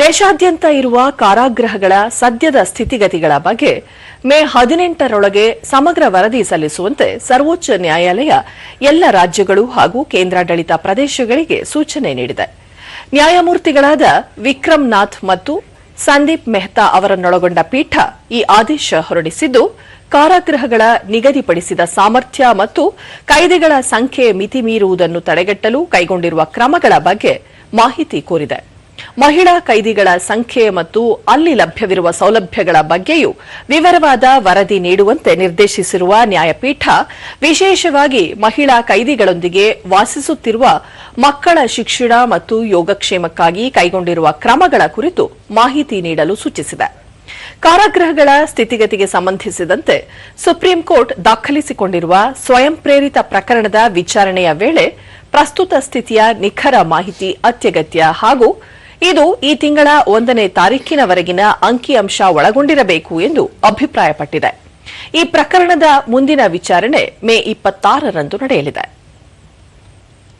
ದೇಶಾದ್ಯಂತ ಇರುವ ಕಾರಾಗೃಹಗಳ ಸದ್ಯದ ಸ್ಥಿತಿಗತಿಗಳ ಬಗ್ಗೆ ಮೇ 18ರೊಳಗೆ ಸಮಗ್ರ ವರದಿ ಸಲ್ಲಿಸುವಂತೆ ಸರ್ವೋಚ್ಚ ನ್ಯಾಯಾಲಯ ಎಲ್ಲ ರಾಜ್ಯಗಳು ಹಾಗೂ ಕೇಂದ್ರಾಡಳಿತ ಪ್ರದೇಶಗಳಿಗೆ ಸೂಚನೆ ನೀಡಿದೆ. ನ್ಯಾಯಮೂರ್ತಿಗಳಾದ ವಿಕ್ರಮ್ ನಾಥ್ ಮತ್ತು ಸಂದೀಪ್ ಮೆಹ್ತಾ ಅವರನ್ನೊಳಗೊಂಡ ಪೀಠ ಈ ಆದೇಶ ಹೊರಡಿಸಿದ್ದು, ಕಾರಾಗೃಹಗಳ ನಿಗದಿಪಡಿಸಿದ ಸಾಮರ್ಥ್ಯ ಮತ್ತು ಕೈದಿಗಳ ಸಂಖ್ಯೆ ಮಿತಿ ಮೀರುವುದನ್ನು ತಡೆಗಟ್ಟಲು ಕೈಗೊಂಡಿರುವ ಕ್ರಮಗಳ ಬಗ್ಗೆ ಮಾಹಿತಿ ಕೋರಿದೆ. ಮಹಿಳಾ ಕೈದಿಗಳ ಸಂಖ್ಯೆ ಮತ್ತು ಅಲ್ಲಿ ಲಭ್ಯವಿರುವ ಸೌಲಭ್ಯಗಳ ಬಗ್ಗೆಯೂ ವಿವರವಾದ ವರದಿ ನೀಡುವಂತೆ ನಿರ್ದೇಶಿಸಿರುವ ನ್ಯಾಯಪೀಠ, ವಿಶೇಷವಾಗಿ ಮಹಿಳಾ ಕೈದಿಗಳೊಂದಿಗೆ ವಾಸಿಸುತ್ತಿರುವ ಮಕ್ಕಳ ಶಿಕ್ಷಣ ಮತ್ತು ಯೋಗಕ್ಷೇಮಕ್ಕಾಗಿ ಕೈಗೊಂಡಿರುವ ಕ್ರಮಗಳ ಕುರಿತು ಮಾಹಿತಿ ನೀಡಲು ಸೂಚಿಸಿದೆ. ಕಾರಾಗೃಹಗಳ ಸ್ಥಿತಿಗತಿಗೆ ಸಂಬಂಧಿಸಿದಂತೆ ಸುಪ್ರೀಂ ಕೋರ್ಟ್ ದಾಖಲಿಸಿಕೊಂಡಿರುವ ಸ್ವಯಂ ಪ್ರೇರಿತ ಪ್ರಕರಣದ ವಿಚಾರಣೆಯ ವೇಳೆ ಪ್ರಸ್ತುತ ಸ್ಥಿತಿಯ ನಿಖರ ಮಾಹಿತಿ ಅತ್ಯಗತ್ಯ ಹಾಗೂ ಇದು ಈ ತಿಂಗಳ 1ನೇ ತಾರೀಖಿನವರೆಗಿನ ಅಂಕಿಅಂಶ ಒಳಗೊಂಡಿರಬೇಕು ಎಂದು ಅಭಿಪ್ರಾಯಪಟ್ಟಿದೆ. ಈ ಪ್ರಕರಣದ ಮುಂದಿನ ವಿಚಾರಣೆ ಮೇ 26ರಂದು ನಡೆಯಲಿದೆ.